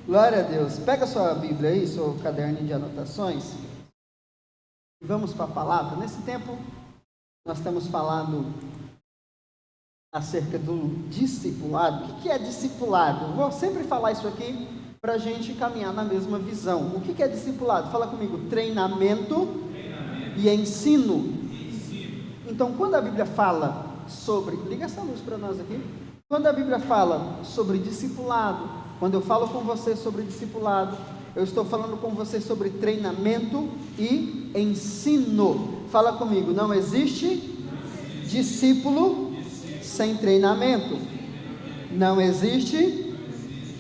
Glória a Deus. Pega sua Bíblia aí, seu caderninho de anotações, e vamos para a palavra. Nesse tempo, nós temos falado acerca do discipulado. O que é discipulado? Eu vou sempre falar isso aqui para a gente caminhar na mesma visão. O que é discipulado? Fala comigo: treinamento e ensino. Então, quando a Bíblia fala sobre... Liga essa luz para nós aqui. Quando a Bíblia fala sobre discipulado, quando eu falo com você sobre discipulado, eu estou falando com você sobre treinamento e ensino. Fala comigo: não existe discípulo sem treinamento. Não existe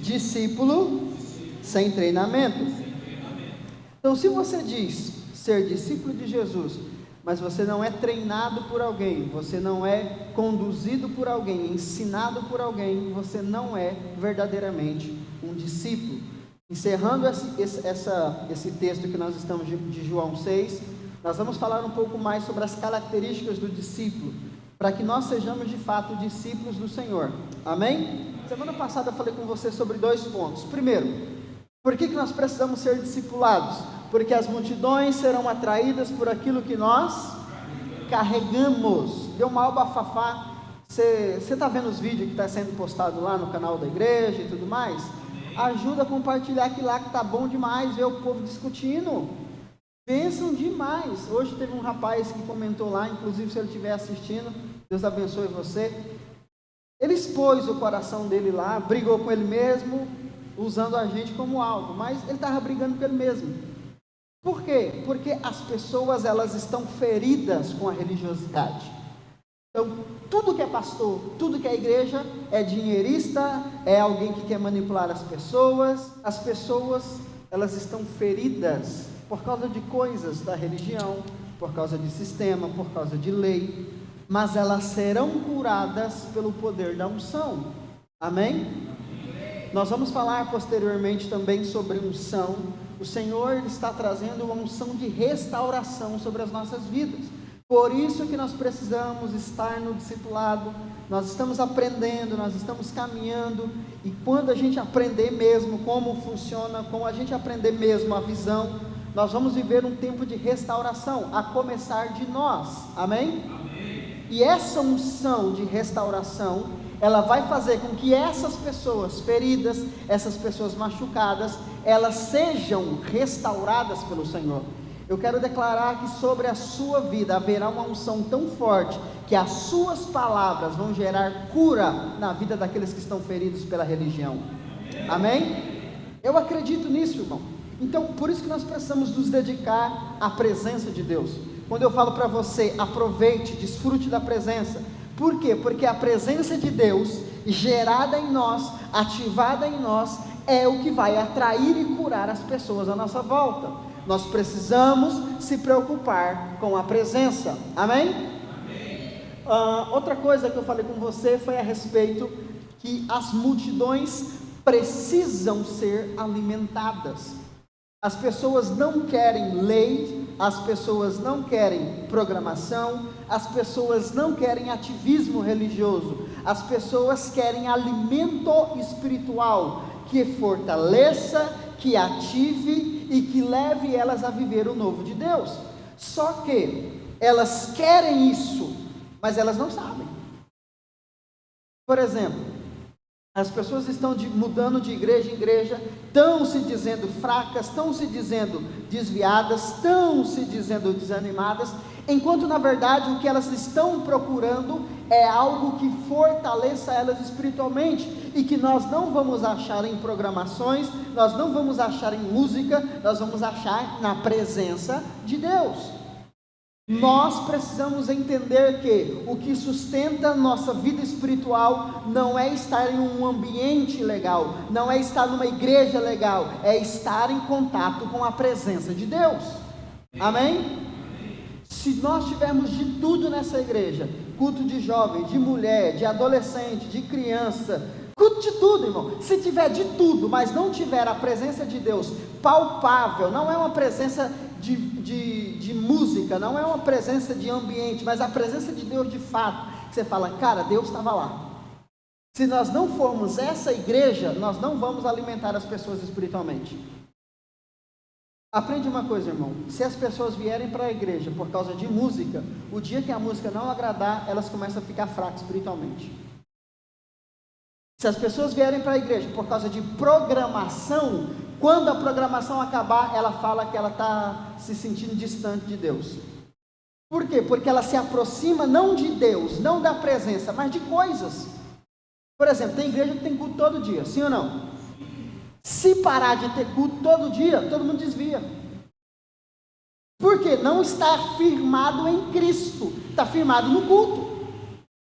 discípulo sem treinamento. Então, se você diz ser discípulo de Jesus, mas você não é treinado por alguém, você não é conduzido por alguém, ensinado por alguém, você não é verdadeiramente um discípulo. Encerrando esse texto que nós estamos de João 6, nós vamos falar um pouco mais sobre as características do discípulo, para que nós sejamos de fato discípulos do Senhor. Amém? Semana passada eu falei com você sobre 2 pontos. Primeiro, por que nós precisamos ser discipulados? Porque as multidões serão atraídas por aquilo que nós carregamos. Deu mal bafafá. Você está vendo os vídeos que está sendo postado lá no canal da igreja e tudo mais? Ajuda a compartilhar aquilo lá que está bom demais, ver o povo discutindo. Pensam demais. Hoje teve um rapaz que comentou lá, inclusive se ele estiver assistindo, Deus abençoe você. Ele expôs o coração dele lá, brigou com ele mesmo, usando a gente como alvo, mas ele estava brigando com ele mesmo. Por quê? Porque as pessoas, elas estão feridas com a religiosidade. Então, tudo que é pastor, tudo que é igreja, é dinheirista, é alguém que quer manipular as pessoas. As pessoas, elas estão feridas por causa de coisas da religião, por causa de sistema, por causa de lei, mas elas serão curadas pelo poder da unção. Amém? Nós vamos falar posteriormente também sobre unção. O Senhor está trazendo uma unção de restauração sobre as nossas vidas. Por isso que nós precisamos estar no discipulado. Nós estamos aprendendo, nós estamos caminhando, e quando a gente aprender mesmo como funciona, como a gente aprender mesmo a visão, nós vamos viver um tempo de restauração, a começar de nós. Amém? Amém. E essa unção de restauração, ela vai fazer com que essas pessoas feridas, essas pessoas machucadas, elas sejam restauradas pelo Senhor. Eu quero declarar que sobre a sua vida haverá uma unção tão forte, que as suas palavras vão gerar cura na vida daqueles que estão feridos pela religião. Amém? Eu acredito nisso, irmão. Então, por isso que nós precisamos nos dedicar à presença de Deus. Quando eu falo para você, aproveite, desfrute da presença. Por quê? Porque a presença de Deus, gerada em nós, ativada em nós, é o que vai atrair e curar as pessoas à nossa volta. Nós precisamos se preocupar com a presença. Amém? Amém. Outra coisa que eu falei com você foi a respeito que as multidões precisam ser alimentadas. As pessoas não querem lei, as pessoas não querem programação, as pessoas não querem ativismo religioso, as pessoas querem alimento espiritual, que fortaleça, que ative e que leve elas a viver o novo de Deus. Só que elas querem isso, mas elas não sabem. Por exemplo, as pessoas estão mudando de igreja em igreja, estão se dizendo fracas, estão se dizendo desviadas, estão se dizendo desanimadas, enquanto na verdade o que elas estão procurando é algo que fortaleça elas espiritualmente, e que nós não vamos achar em programações, nós não vamos achar em música, nós vamos achar na presença de Deus. Nós precisamos entender que o que sustenta nossa vida espiritual não é estar em um ambiente legal, não é estar numa igreja legal, é estar em contato com a presença de Deus. Amém? Se nós tivermos de tudo nessa igreja, culto de jovem, de mulher, de adolescente, de criança, culto de tudo, irmão. Se tiver de tudo, mas não tiver a presença de Deus palpável, não é uma presença de música, não é uma presença de ambiente, mas a presença de Deus de fato, você fala, cara, Deus estava lá. Se nós não formos essa igreja, nós não vamos alimentar as pessoas espiritualmente. Aprende uma coisa, irmão. Se as pessoas vierem para a igreja por causa de música, o dia que a música não agradar, elas começam a ficar fracas espiritualmente. Se as pessoas vierem para a igreja por causa de programação, quando a programação acabar, ela fala que ela está se sentindo distante de Deus. Por quê? Porque ela se aproxima não de Deus, não da presença, mas de coisas. Por exemplo, tem igreja que tem culto todo dia, sim ou não? Se parar de ter culto todo dia, todo mundo desvia. Por quê? Não está firmado em Cristo, está firmado no culto.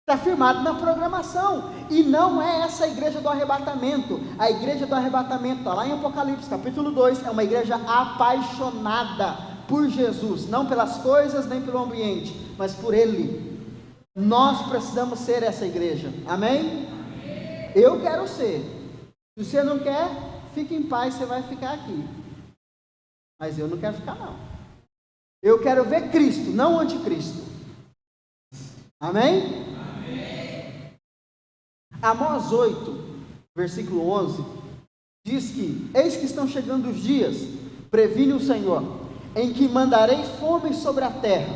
Está firmado na programação, e não é essa a igreja do arrebatamento. A igreja do arrebatamento está lá em Apocalipse, capítulo 2, é uma igreja apaixonada por Jesus, não pelas coisas, nem pelo ambiente, mas por Ele. Nós precisamos ser essa igreja, amém? Eu quero ser. Se você não quer, fique em paz, você vai ficar aqui, mas eu não quero ficar não. Eu quero ver Cristo, não o anticristo, amém? Amós 8, versículo 11, diz que: eis que estão chegando os dias, previne o Senhor, em que mandarei fome sobre a terra,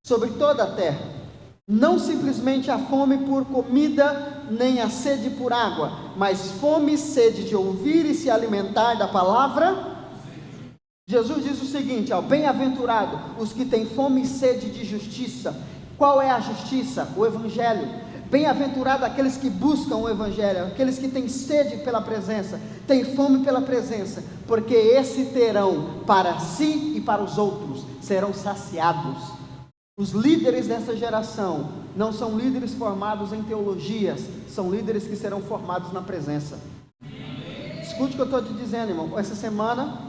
sobre toda a terra, não simplesmente a fome por comida, nem a sede por água, mas fome e sede de ouvir e se alimentar da palavra. Jesus diz o seguinte, bem-aventurado os que têm fome e sede de justiça. Qual é a justiça? O Evangelho. Bem-aventurado aqueles que buscam o Evangelho, aqueles que têm sede pela presença, têm fome pela presença, porque esse terão para si e para os outros, serão saciados. Os líderes dessa geração não são líderes formados em teologias, são líderes que serão formados na presença. Escute o que eu estou te dizendo, irmão. Essa semana,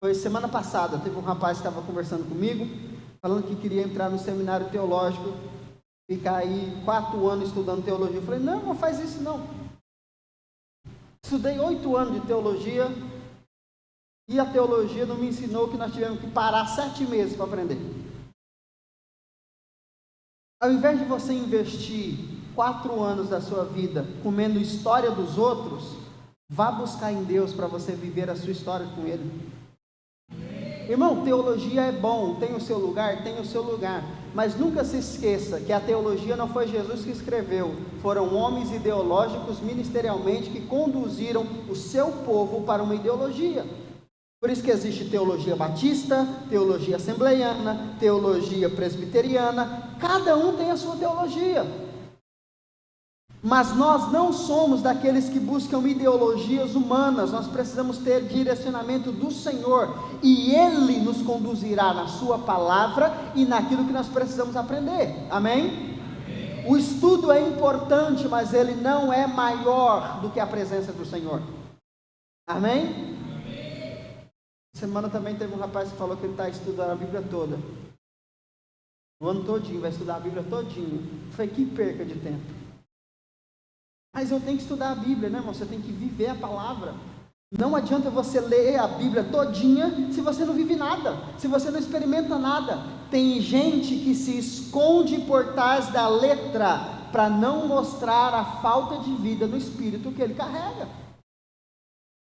foi semana passada, teve um rapaz que estava conversando comigo, falando que queria entrar no seminário teológico, ficar aí 4 anos estudando teologia. Eu falei, não faz isso não. Estudei 8 anos de teologia, e a teologia não me ensinou que nós tivemos que parar 7 meses para aprender. Ao invés de você investir 4 anos da sua vida comendo história dos outros, vá buscar em Deus para você viver a sua história com Ele. Irmão, teologia é bom, tem o seu lugar, mas nunca se esqueça que a teologia não foi Jesus que escreveu, foram homens ideológicos ministerialmente que conduziram o seu povo para uma ideologia. Por isso que existe teologia batista, teologia assembleiana, teologia presbiteriana, cada um tem a sua teologia. Mas nós não somos daqueles que buscam ideologias humanas, nós precisamos ter direcionamento do Senhor, e Ele nos conduzirá na sua palavra e naquilo que nós precisamos aprender, amém? O estudo é importante, mas ele não é maior do que a presença do Senhor, amém? Semana também teve um rapaz que falou que ele está estudando a Bíblia toda, o ano todinho, vai estudar a Bíblia todinho. Foi que perca de tempo. Mas eu tenho que estudar a Bíblia, né, irmão? Você tem que viver a palavra. Não adianta você ler a Bíblia todinha se você não vive nada, se você não experimenta nada. Tem gente que se esconde por trás da letra para não mostrar a falta de vida no espírito que ele carrega.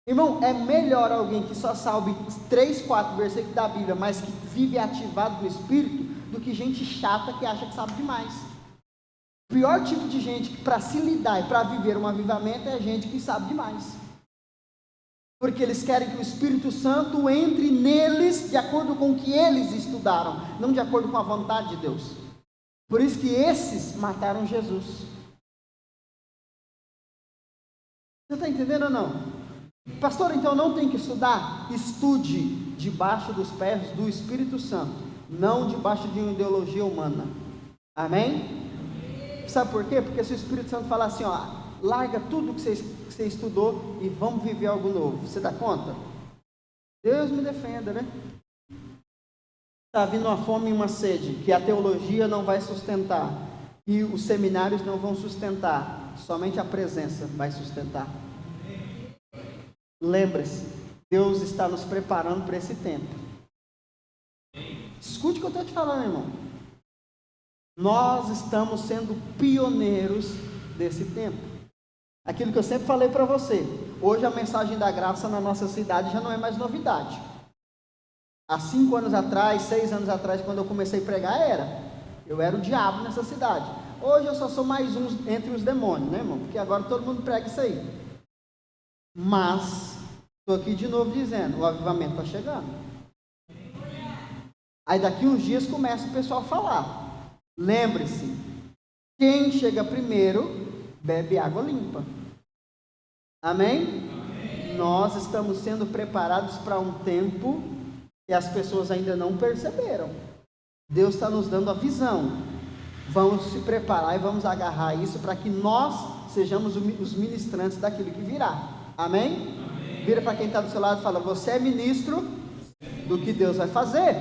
Irmão, é melhor alguém que só sabe 3, 4 versículos da Bíblia, mas que vive ativado no espírito, do que gente chata que acha que sabe demais. O pior tipo de gente que para se lidar e para viver um avivamento é gente que sabe demais, porque eles querem que o Espírito Santo entre neles de acordo com o que eles estudaram, não de acordo com a vontade de Deus. Por isso que esses mataram Jesus. Você está entendendo ou não? Pastor, então não tem que estudar? Estude debaixo dos pés do Espírito Santo, não debaixo de uma ideologia humana, amém? Sabe por quê? Porque se o Espírito Santo falar assim, larga tudo que você estudou e vamos viver algo novo, você dá conta? Deus me defenda, né? Está vindo uma fome e uma sede que a teologia não vai sustentar, e os seminários não vão sustentar, somente a presença vai sustentar. Lembre-se, Deus está nos preparando para esse tempo. Escute o que eu estou te falando, irmão. Nós estamos sendo pioneiros desse tempo. Aquilo que eu sempre falei para você, hoje a mensagem da graça na nossa cidade já não é mais novidade. Há 5 anos atrás, 6 anos atrás, quando eu comecei a pregar, eu era o diabo nessa cidade. Hoje eu só sou mais um entre os demônios, né, irmão? Porque agora todo mundo prega isso aí. Mas, estou aqui de novo dizendo, o avivamento está chegando. Aí daqui uns dias começa o pessoal a falar. Lembre-se, quem chega primeiro, bebe água limpa. Amém? Amém? Nós estamos sendo preparados para um tempo que as pessoas ainda não perceberam. Deus está nos dando a visão. Vamos se preparar e vamos agarrar isso para que nós sejamos os ministrantes daquilo que virá. Amém? Amém. Vira para quem está do seu lado e fala: você é ministro do que Deus vai fazer.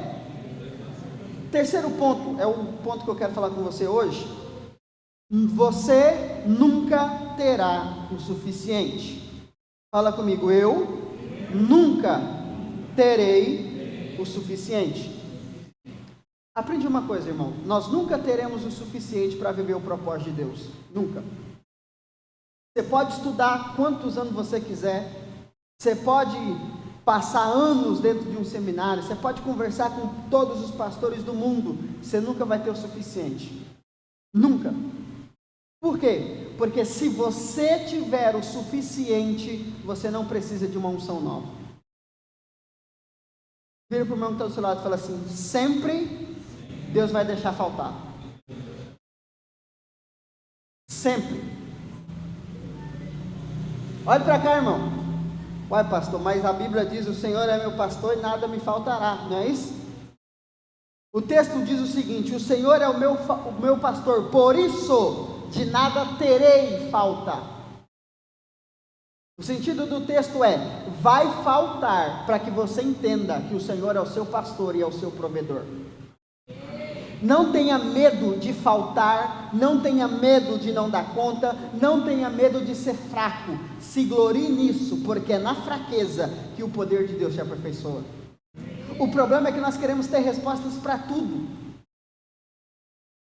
Terceiro ponto, é o ponto que eu quero falar com você hoje. Você nunca terá o suficiente. Fala comigo: eu nunca terei o suficiente. Aprende uma coisa, irmão: nós nunca teremos o suficiente para viver o propósito de Deus. Nunca. Você pode estudar quantos anos você quiser, você pode passar anos dentro de um seminário, você pode conversar com todos os pastores do mundo, você nunca vai ter o suficiente. Nunca. Por quê? Porque se você tiver o suficiente, você não precisa de uma unção nova. Vira para o irmão que está do seu lado e fala assim: sempre Deus vai deixar faltar. Sempre. Olha para cá, irmão. Uai, pastor, mas a Bíblia diz: o Senhor é meu pastor e nada me faltará. Não é isso? O texto diz o seguinte: o Senhor é o meu pastor, por isso de nada terei falta. O sentido do texto é: vai faltar para que você entenda que o Senhor é o seu pastor e é o seu provedor. Não tenha medo de faltar, não tenha medo de não dar conta, não tenha medo de ser fraco. Se glorie nisso, porque é na fraqueza que o poder de Deus se aperfeiçoa. O problema é que nós queremos ter respostas para tudo.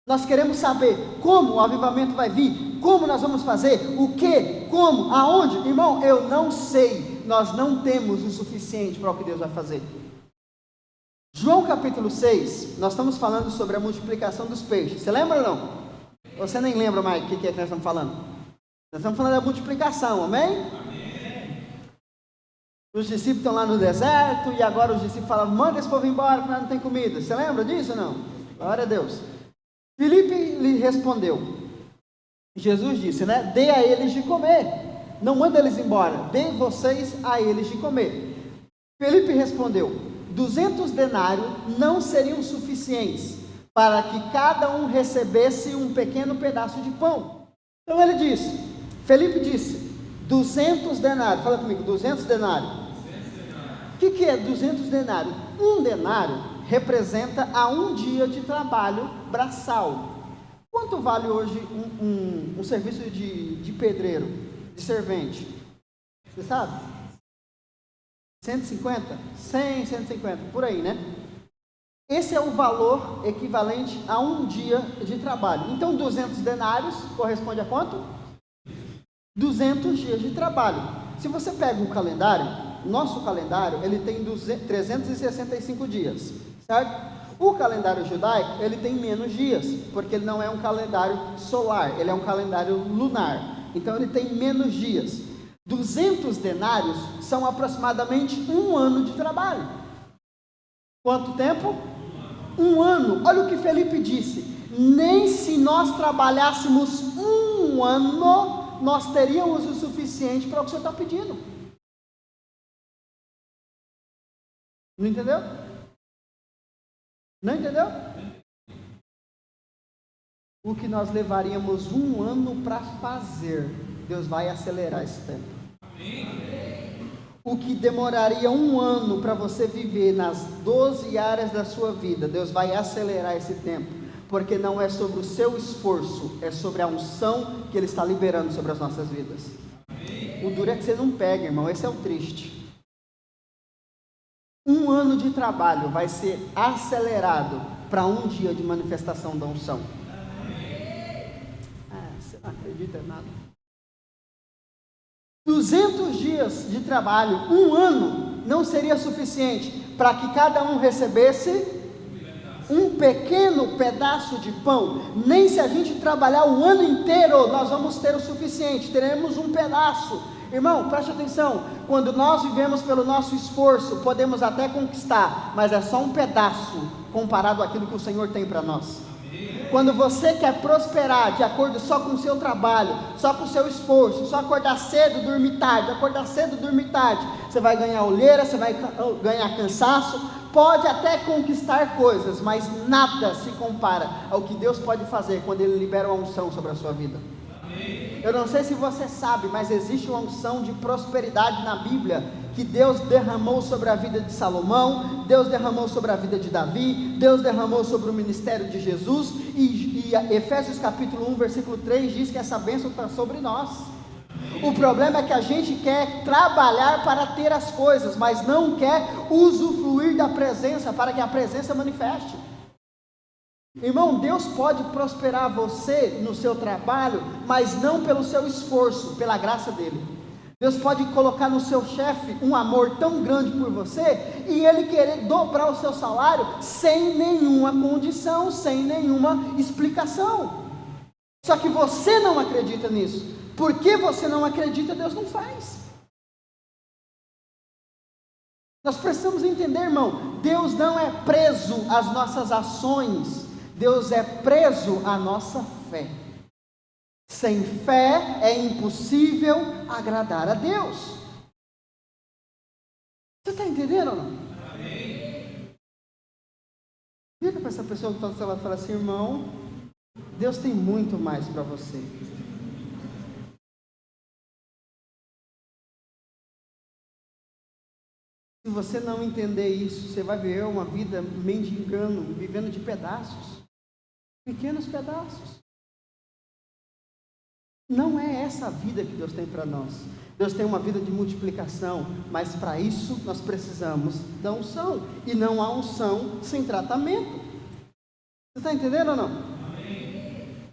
Nós queremos saber como o avivamento vai vir, como nós vamos fazer, o que, como, aonde. Irmão, eu não sei. Nós não temos o suficiente para o que Deus vai fazer. João capítulo 6, nós estamos falando sobre a multiplicação dos peixes. Você lembra ou não? Você nem lembra mais o que é que nós estamos falando? Nós estamos falando da multiplicação, amém? Amém. Os discípulos estão lá no deserto e agora os discípulos falam: manda esse povo embora porque não tem comida. Você lembra disso ou não? Glória a Deus. Filipe lhe respondeu. Jesus disse, né? Dê a eles de comer. Não manda eles embora. Dê vocês a eles de comer. Filipe respondeu: 200 denários não seriam suficientes para que cada um recebesse um pequeno pedaço de pão. Então ele disse, Felipe disse, 200 denários, fala comigo, 200 denários. O que é 200 denários? Um denário representa a um dia de trabalho braçal. Quanto vale hoje um serviço de pedreiro, de servente? Você sabe? 150? 100, 150, por aí, né? Esse é o valor equivalente a um dia de trabalho. Então, 200 denários corresponde a quanto? 200 dias de trabalho. Se você pega um calendário, nosso calendário, ele tem 365 dias, certo? O calendário judaico, ele tem menos dias, porque ele não é um calendário solar, ele é um calendário lunar. Então, ele tem menos dias. 200 denários são aproximadamente um ano de trabalho. Quanto tempo? Um ano. Olha o que Felipe disse: nem se nós trabalhássemos um ano, nós teríamos o suficiente para o que você está pedindo. Não entendeu? Não entendeu? O que nós levaríamos um ano para fazer, Deus vai acelerar esse tempo. O que demoraria um ano para você viver nas 12 áreas da sua vida, Deus vai acelerar esse tempo, porque não é sobre o seu esforço, é sobre a unção que Ele está liberando sobre as nossas vidas. O duro é que você não pega, irmão, esse é o triste. Um ano de trabalho vai ser acelerado para um dia de manifestação da unção. Você não acredita em nada. 200 dias de trabalho, um ano, não seria suficiente para que cada um recebesse um pequeno pedaço de pão. Nem se a gente trabalhar o ano inteiro, nós vamos ter o suficiente, teremos um pedaço. Irmão, preste atenção, quando nós vivemos pelo nosso esforço, podemos até conquistar, mas é só um pedaço, comparado àquilo que o Senhor tem para nós. Quando você quer prosperar de acordo só com o seu trabalho, só com o seu esforço, só acordar cedo, dormir tarde, acordar cedo, dormir tarde, você vai ganhar olheira, você vai ganhar cansaço, pode até conquistar coisas, mas nada se compara ao que Deus pode fazer quando Ele libera uma unção sobre a sua vida. Eu não sei se você sabe, mas existe uma unção de prosperidade na Bíblia, que Deus derramou sobre a vida de Salomão, Deus derramou sobre a vida de Davi, Deus derramou sobre o ministério de Jesus, e Efésios capítulo 1, versículo 3 diz que essa bênção está sobre nós. O problema é que a gente quer trabalhar para ter as coisas, mas não quer usufruir da presença, para que a presença manifeste. Irmão, Deus pode prosperar você no seu trabalho, mas não pelo seu esforço, pela graça dele. Deus pode colocar no seu chefe um amor tão grande por você, e ele querer dobrar o seu salário sem nenhuma condição, sem nenhuma explicação. Só que você não acredita nisso. Porque você não acredita, Deus não faz. Nós precisamos entender, irmão, Deus não é preso às nossas ações, Deus é preso à nossa fé. Sem fé é impossível agradar a Deus. Você está entendendo ou não? Amém. Vira para essa pessoa que está do seu lado e fala assim: irmão, Deus tem muito mais para você. Se você não entender isso, você vai viver uma vida mendigando, vivendo de pedaços, pequenos pedaços. Não é essa a vida que Deus tem para nós. Deus tem uma vida de multiplicação, mas para isso nós precisamos da unção, e não há unção sem tratamento. Você está entendendo ou não? Amém.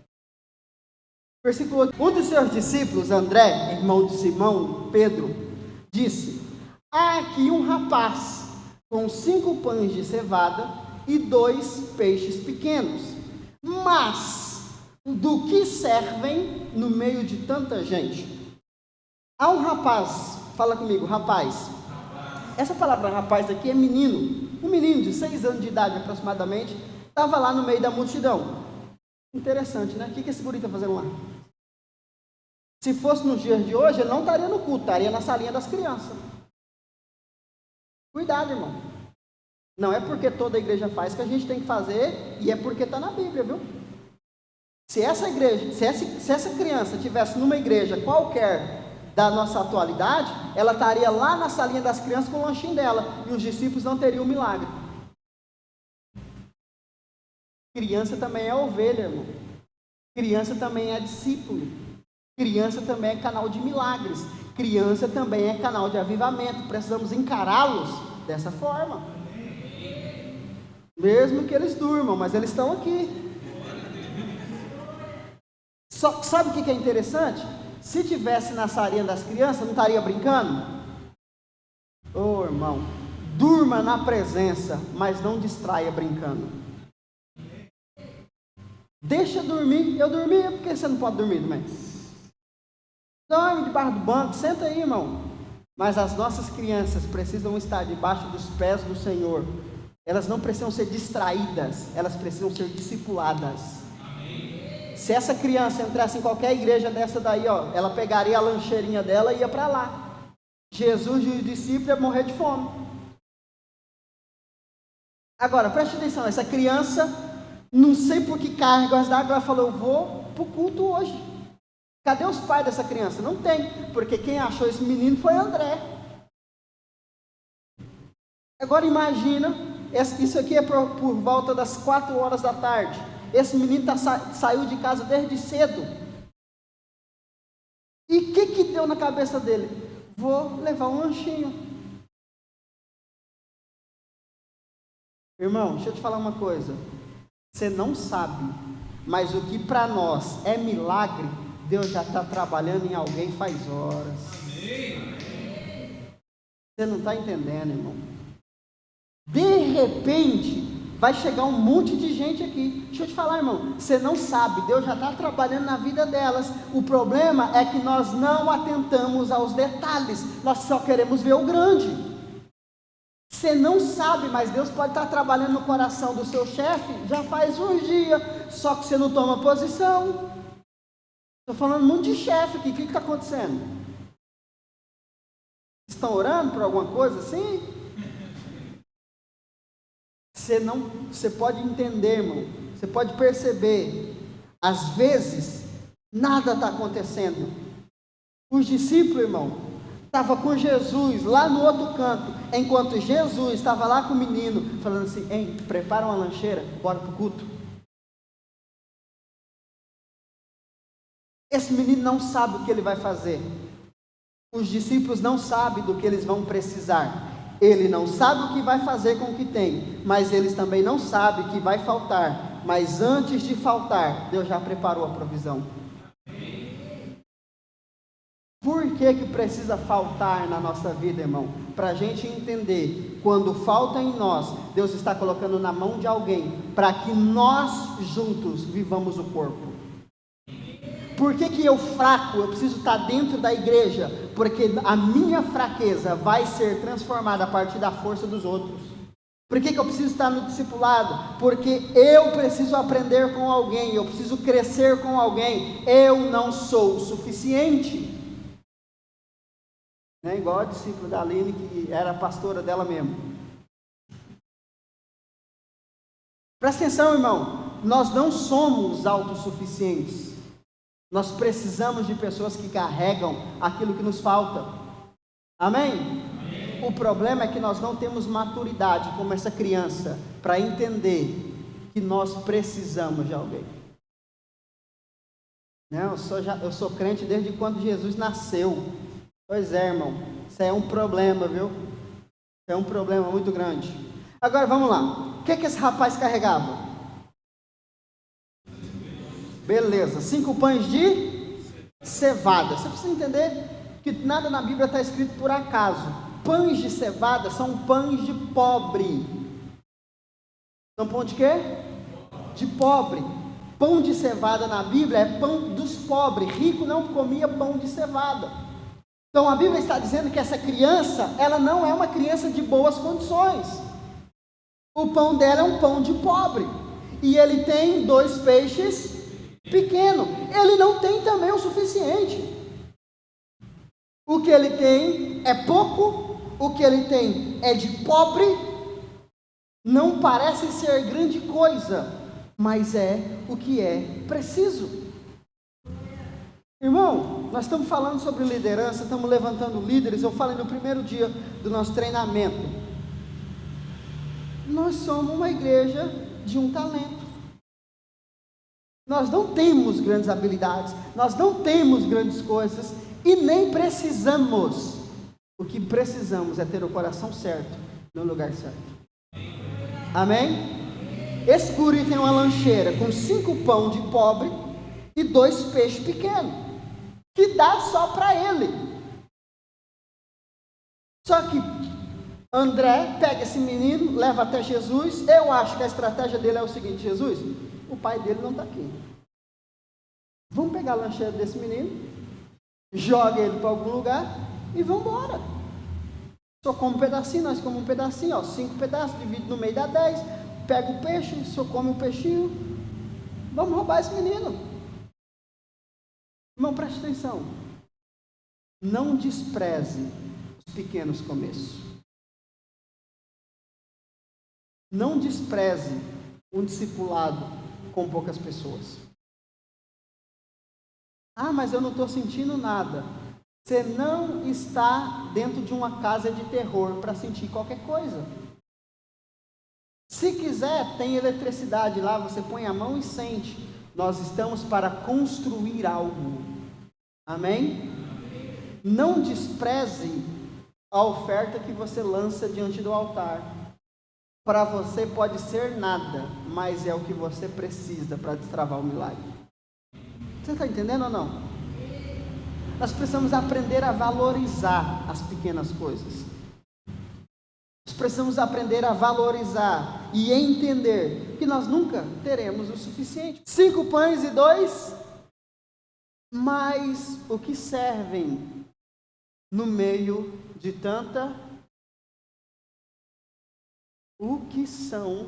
Versículo 8. Um dos seus discípulos, André, irmão de Simão, Pedro, disse: há aqui um rapaz com 5 pães de cevada e 2 peixes pequenos, mas do que servem no meio de tanta gente? Há um rapaz, fala comigo, rapaz. Essa palavra rapaz aqui é menino, um menino de 6 anos de idade aproximadamente, estava lá no meio da multidão. Interessante, né? O que esse guri está fazendo lá? Se fosse nos dias de hoje, ele não estaria no culto, estaria na salinha das crianças. Cuidado, irmão. Não é porque toda igreja faz que a gente tem que fazer, e é porque está na Bíblia, viu? Se essa igreja, se essa criança estivesse numa igreja qualquer da nossa atualidade, ela estaria lá na salinha das crianças com o lanchinho dela, e os discípulos não teriam o milagre. Criança também é ovelha, irmão. Criança também é discípulo. Criança também é canal de milagres. Criança também é canal de avivamento. Precisamos encará-los dessa forma. Mesmo que eles durmam, mas eles estão aqui. Só, sabe o que é interessante? Se tivesse na salinha das crianças, não estaria brincando? Ô irmão, durma na presença, mas não distraia brincando. Deixa dormir. Eu dormi, por que você não pode dormir também? Dorme debaixo do banco, senta aí, irmão. Mas as nossas crianças precisam estar debaixo dos pés do Senhor. Elas não precisam ser distraídas, elas precisam ser discipuladas. Amém. Se essa criança entrasse em qualquer igreja dessa daí, ó, ela pegaria a lancheirinha dela e ia para lá. Jesus e os discípulos iam morrer de fome. Agora, preste atenção, essa criança, não sei por que cargas d'água, ela falou: eu vou para o culto hoje. Cadê os pais dessa criança? Não tem, porque quem achou esse menino foi André. Agora imagina, isso aqui é por volta das 4 horas da tarde. Esse menino saiu de casa desde cedo. E o que deu na cabeça dele? Vou levar um lanchinho. Irmão, deixa eu te falar uma coisa. Você não sabe, mas o que para nós é milagre, Deus já está trabalhando em alguém faz horas. Você não está entendendo, irmão. De repente, vai chegar um monte de gente aqui. Deixa eu te falar, irmão, você não sabe, Deus já está trabalhando na vida delas. O problema é que nós não atentamos aos detalhes, nós só queremos ver o grande. Você não sabe, mas Deus pode estar trabalhando no coração do seu chefe já faz uns dias, só que você não toma posição. Estou falando muito de chefe aqui, o que está acontecendo? Estão orando por alguma coisa assim? Você pode entender, irmão, você pode perceber, às vezes, nada está acontecendo. Os discípulos, irmão, estavam com Jesus lá no outro canto, enquanto Jesus estava lá com o menino, falando assim: hein, prepara uma lancheira, bora para o culto. Esse menino não sabe o que ele vai fazer. Os discípulos não sabem do que eles vão precisar. Ele não sabe o que vai fazer com o que tem, mas eles também não sabem que vai faltar. Mas antes de faltar, Deus já preparou a provisão. Por que precisa faltar na nossa vida, irmão? Para a gente entender, quando falta em nós, Deus está colocando na mão de alguém, para que nós juntos vivamos o corpo. Por que eu fraco, eu preciso estar dentro da igreja? Porque a minha fraqueza vai ser transformada a partir da força dos outros. Por que eu preciso estar no discipulado? Porque eu preciso aprender com alguém, eu preciso crescer com alguém. Eu não sou o suficiente. Né? Igual a discípula da Aline, que era pastora dela mesmo. Presta atenção, irmão, nós não somos autossuficientes. Nós precisamos de pessoas que carregam aquilo que nos falta. Amém? Amém. O problema é que nós não temos maturidade como essa criança para entender que nós precisamos de alguém. Não, eu sou crente desde quando Jesus nasceu. Pois é, irmão, isso é um problema, viu? É um problema muito grande. Agora vamos lá. O que esse rapaz carregava? Beleza, 5 pães de cevada. Você precisa entender que nada na Bíblia está escrito por acaso. Pães de cevada são pães de pobre. São pão de quê? De pobre. Pão de cevada na Bíblia é pão dos pobres. Rico não comia pão de cevada. Então a Bíblia está dizendo que essa criança, ela não é uma criança de boas condições. O pão dela é um pão de pobre. E ele tem 2 peixes pequeno, ele não tem também o suficiente. O que ele tem é pouco, o que ele tem é de pobre, não parece ser grande coisa, mas é o que é preciso. Irmão, nós estamos falando sobre liderança, estamos levantando líderes. Eu falei no primeiro dia do nosso treinamento, nós somos uma igreja de um talento. Nós não temos grandes habilidades, nós não temos grandes coisas e nem precisamos. O que precisamos é ter o coração certo no lugar certo. Amém? Esse guri tem uma lancheira com 5 pão de pobre e 2 peixes pequenos, que dá só para ele. Só que André pega esse menino, leva até Jesus. Eu acho que a estratégia dele é o seguinte: Jesus, o pai dele não está aqui. Vamos pegar a lancheira desse menino, joga ele para algum lugar e vamos embora. Só come um pedacinho, nós comemos um pedacinho, ó, 5 pedaços, divide no meio dá 10. Pega o peixe, só come um peixinho. Vamos roubar esse menino. Irmão, preste atenção. Não despreze os pequenos começos. Não despreze um discipulado com poucas pessoas. Ah, mas eu não estou sentindo nada. Você não está dentro de uma casa de terror para sentir qualquer coisa. Se quiser, tem eletricidade lá, você põe a mão e sente. Nós estamos para construir algo. Amém? Não despreze a oferta que você lança diante do altar. Para você pode ser nada, mas é o que você precisa para destravar o milagre. Você está entendendo ou não? Nós precisamos aprender a valorizar as pequenas coisas. Nós precisamos aprender a valorizar e entender que nós nunca teremos o suficiente. 5 pães e 2, mas o que servem no meio de tanta? O que são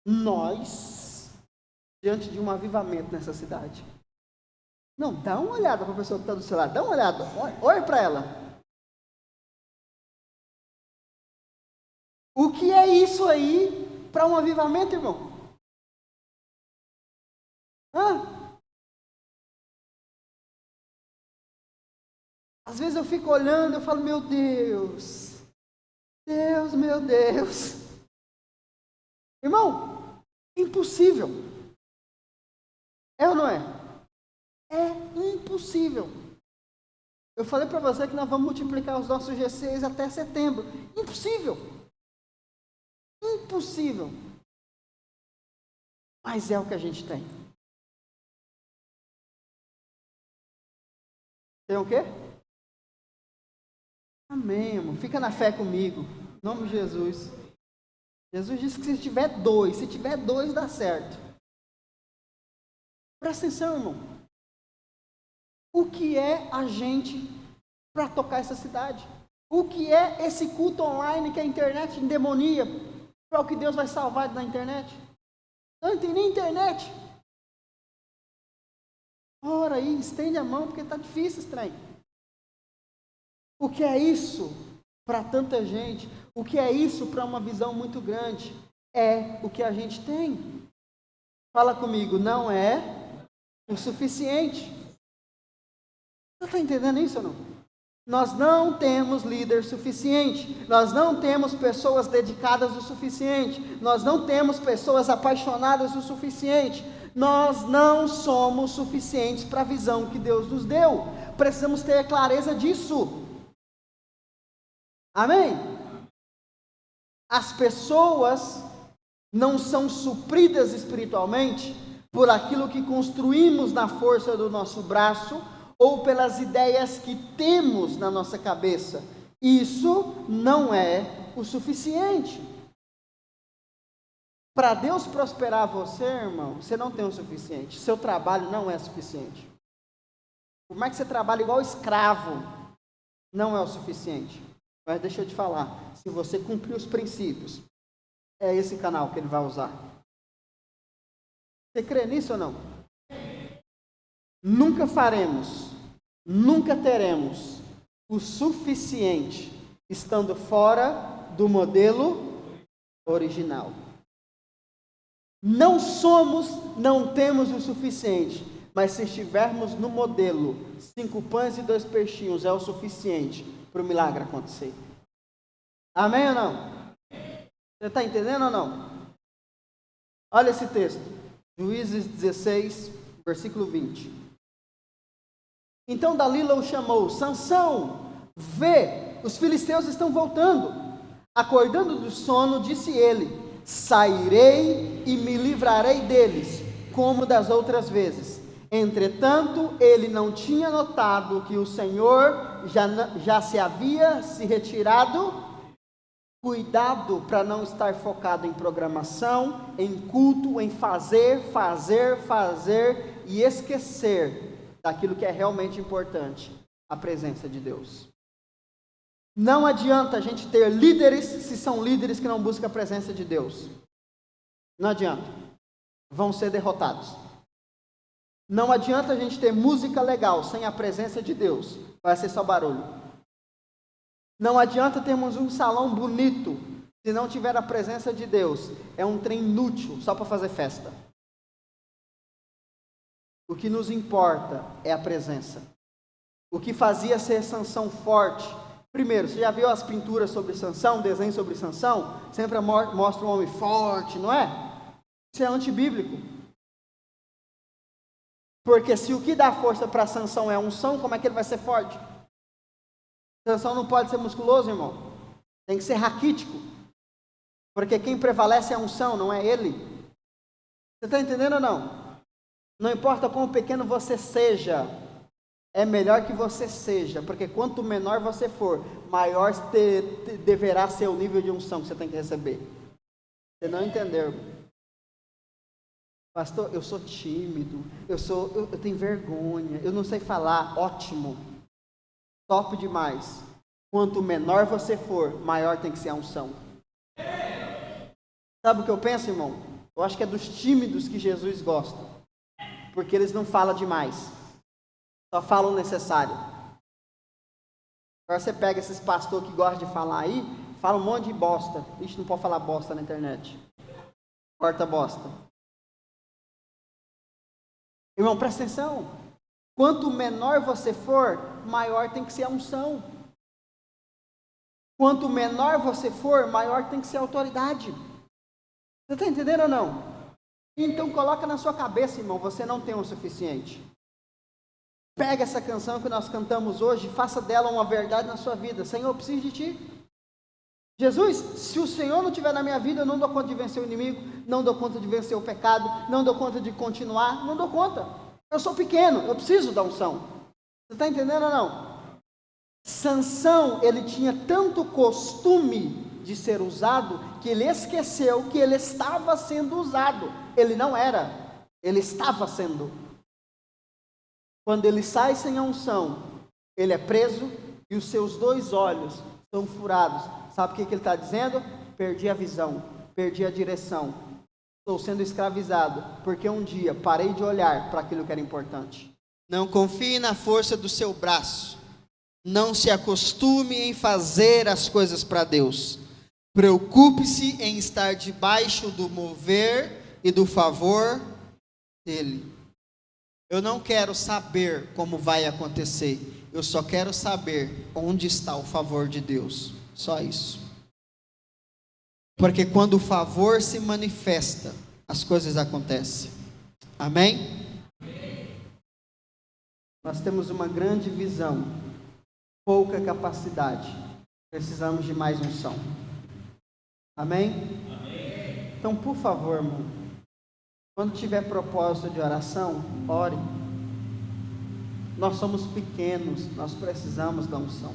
nós diante de um avivamento nessa cidade? Não, dá uma olhada para a pessoa que está do seu lado, dá uma olhada, olha para ela. O que é isso aí para um avivamento, irmão? Às vezes eu fico olhando, eu falo, meu Deus, meu Deus. Irmão, impossível. É ou não é? É impossível. Eu falei para você que nós vamos multiplicar os nossos G6 até setembro. Impossível. Impossível. Mas é o que a gente tem. Tem o quê? Amém, irmão. Fica na fé comigo. Em nome de Jesus. Jesus disse que se tiver 2 dá certo. Presta atenção, irmão. O que é a gente para tocar essa cidade? O que é esse culto online que a internet endemonia para o que Deus vai salvar na internet? Não tem nem internet. Ora aí, estende a mão porque está difícil esse trem. O que é isso para tanta gente? O que é isso para uma visão muito grande? É o que a gente tem. Fala comigo, não é o suficiente. Você está entendendo isso ou não? Nós não temos líder suficiente. Nós não temos pessoas dedicadas o suficiente. Nós não temos pessoas apaixonadas o suficiente. Nós não somos suficientes para a visão que Deus nos deu. Precisamos ter clareza disso. Amém? As pessoas não são supridas espiritualmente por aquilo que construímos na força do nosso braço ou pelas ideias que temos na nossa cabeça. Isso não é o suficiente. Para Deus prosperar você, irmão, você não tem o suficiente. Seu trabalho não é suficiente. Por mais que você trabalhe igual escravo, não é o suficiente. Mas deixa eu te falar, se você cumprir os princípios, é esse canal que ele vai usar. Você crê nisso ou não? Nunca faremos, nunca teremos o suficiente estando fora do modelo original. Não somos, não temos o suficiente, mas se estivermos no modelo 5 pães e 2 peixinhos é o suficiente para o milagre acontecer. Amém ou não? Você está entendendo ou não? Olha esse texto, Juízes 16, versículo 20. Então Dalila o chamou, Sansão, vê, os filisteus estão voltando. Acordando do sono, disse ele, sairei e me livrarei deles, como das outras vezes. Entretanto, ele não tinha notado que o Senhor já se havia retirado. Cuidado para não estar focado em programação, em culto, em fazer e esquecer daquilo que é realmente importante, a presença de Deus. Não adianta a gente ter líderes se são líderes que não buscam a presença de Deus. Não adianta. Vão ser derrotados. Não adianta a gente ter música legal sem a presença de Deus. Vai ser só barulho. Não adianta termos um salão bonito se não tiver a presença de Deus. É um trem inútil, só para fazer festa. O que nos importa é a presença. O que fazia ser Sansão forte. Primeiro, você já viu as pinturas sobre Sansão, desenhos sobre Sansão? Sempre mostra um homem forte, não é? Isso é antibíblico. Porque se o que dá força para Sansão é a unção, como é que ele vai ser forte? Sansão não pode ser musculoso, irmão. Tem que ser raquítico. Porque quem prevalece é a unção, não é ele. Você está entendendo ou não? Não importa quão pequeno você seja, É melhor que você seja, porque quanto menor você for, maior deverá ser o nível de unção que você tem que receber. Você não entendeu? Pastor, eu sou tímido, eu tenho vergonha, eu não sei falar. Ótimo, top demais. Quanto menor você for, maior tem que ser a unção. Sabe o que eu penso, irmão? Eu acho que é dos tímidos que Jesus gosta, porque eles não falam demais, só falam o necessário. Agora você pega esses pastores que gostam de falar aí, fala um monte de bosta. Ixi, não pode falar bosta na internet. Corta bosta. Irmão, presta atenção. Quanto menor você for, maior tem que ser a unção. Quanto menor você for, maior tem que ser a autoridade. Você está entendendo ou não? Então coloca na sua cabeça, irmão, você não tem o suficiente. Pega essa canção que nós cantamos hoje e faça dela uma verdade na sua vida. Senhor, eu preciso de Ti. Jesus, se o Senhor não estiver na minha vida, eu não dou conta de vencer o inimigo, não dou conta de vencer o pecado, não dou conta de continuar, não dou conta. Eu sou pequeno, eu preciso da unção. Você está entendendo ou não? Sansão, ele tinha tanto costume de ser usado, que ele esqueceu que ele estava sendo usado. Ele não era, ele estava sendo. Quando ele sai sem a unção, ele é preso e os seus 2 olhos são furados. Sabe o que ele está dizendo? Perdi a visão, perdi a direção, estou sendo escravizado, porque um dia parei de olhar para aquilo que era importante. Não confie na força do seu braço, não se acostume em fazer as coisas para Deus, preocupe-se em estar debaixo do mover e do favor dEle. Eu não quero saber como vai acontecer, eu só quero saber onde está o favor de Deus. Só isso. Porque quando o favor se manifesta, as coisas acontecem. Amém? Nós temos uma grande visão, pouca capacidade. Precisamos de mais unção. Amém? Então, por favor, irmão, quando tiver propósito de oração, ore. Nós somos pequenos, nós precisamos da unção.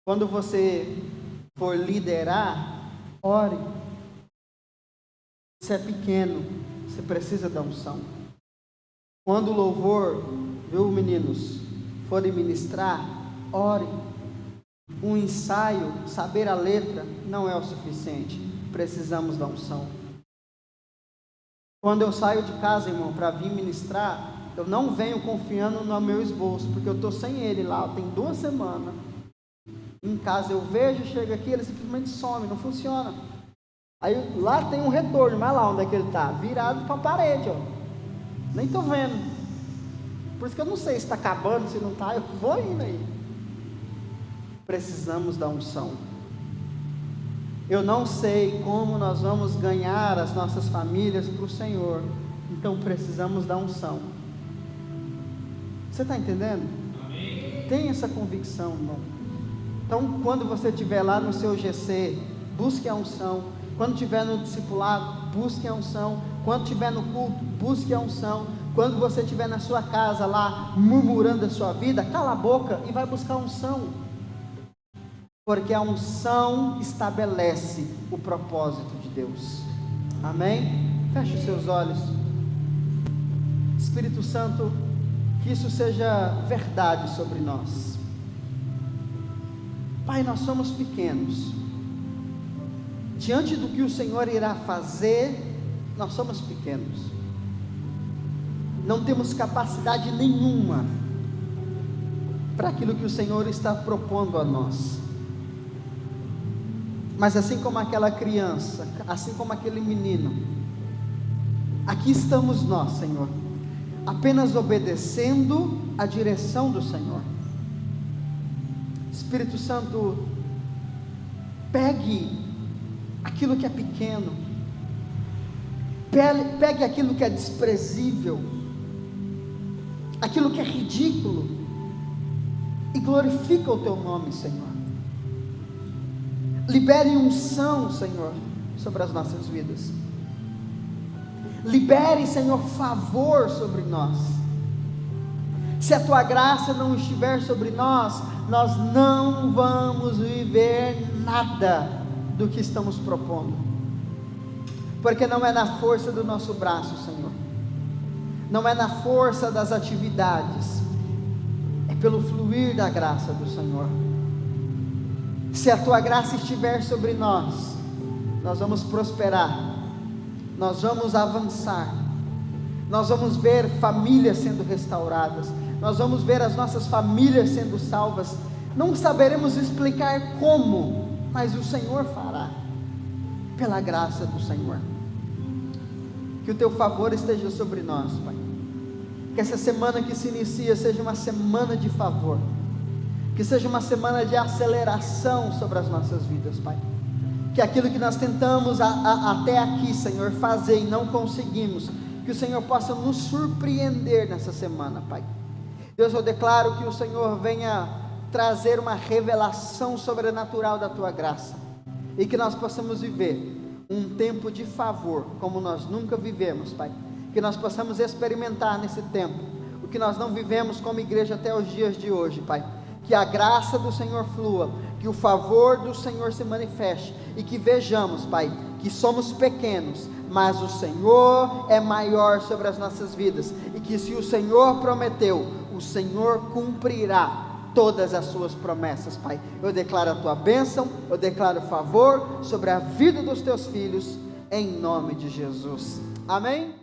Quando você for liderar, ore. Você é pequeno, você precisa da unção. Quando o louvor, viu, meninos, forem ministrar, ore. Um ensaio, saber a letra, não é o suficiente. Precisamos da unção. Quando eu saio de casa, irmão, para vir ministrar, eu não venho confiando no meu esboço, porque eu estou sem ele lá, tem 2 semanas. Em casa eu vejo, chega aqui, ele simplesmente some, não funciona. Aí lá tem um retorno, mas lá onde é que ele está? Virado para a parede, ó. Nem estou vendo. Por isso que eu não sei se está acabando, se não está, eu vou indo aí. Precisamos da unção. Eu não sei como nós vamos ganhar as nossas famílias para o Senhor, então precisamos da unção. Você está entendendo? Amém. Tem essa convicção, irmão. Então, quando você estiver lá no seu GC, busque a unção. Quando estiver no discipulado, busque a unção. Quando estiver no culto, busque a unção. Quando você estiver na sua casa lá, murmurando a sua vida, cala a boca e vai buscar a unção. Porque a unção estabelece o propósito de Deus. Amém? Feche os seus olhos. Espírito Santo, que isso seja verdade sobre nós. Pai, nós somos pequenos. Diante do que o Senhor irá fazer, nós somos pequenos. Não temos capacidade nenhuma para aquilo que o Senhor está propondo a nós. Mas assim como aquela criança, assim como aquele menino, aqui estamos nós, Senhor, apenas obedecendo a direção do Senhor. Espírito Santo, pegue aquilo que é pequeno, pegue aquilo que é desprezível, aquilo que é ridículo, e glorifica o Teu nome, Senhor. Libere unção, Senhor, sobre as nossas vidas. Libere, Senhor, favor sobre nós. Se a tua graça não estiver sobre nós, nós não vamos viver nada do que estamos propondo, porque não é na força do nosso braço, Senhor, não é na força das atividades, é pelo fluir da graça do Senhor. Se a tua graça estiver sobre nós, nós vamos prosperar, nós vamos avançar, nós vamos ver famílias sendo restauradas, nós vamos ver as nossas famílias sendo salvas. Não saberemos explicar como, mas o Senhor fará, pela graça do Senhor. Que o teu favor esteja sobre nós, Pai. Que essa semana que se inicia seja uma semana de favor, que seja uma semana de aceleração sobre as nossas vidas, Pai. Que aquilo que nós tentamos até aqui, Senhor, fazer e não conseguimos, que o Senhor possa nos surpreender nessa semana, Pai. Deus, eu declaro que o Senhor venha trazer uma revelação sobrenatural da tua graça, e que nós possamos viver um tempo de favor como nós nunca vivemos, Pai. Que nós possamos experimentar nesse tempo o que nós não vivemos como igreja até os dias de hoje, Pai. Que a graça do Senhor flua, que o favor do Senhor se manifeste, e que vejamos, Pai, que somos pequenos, mas o Senhor é maior sobre as nossas vidas, e que se o Senhor prometeu, o Senhor cumprirá todas as suas promessas, Pai. Eu declaro a tua bênção, eu declaro favor sobre a vida dos teus filhos, em nome de Jesus, amém?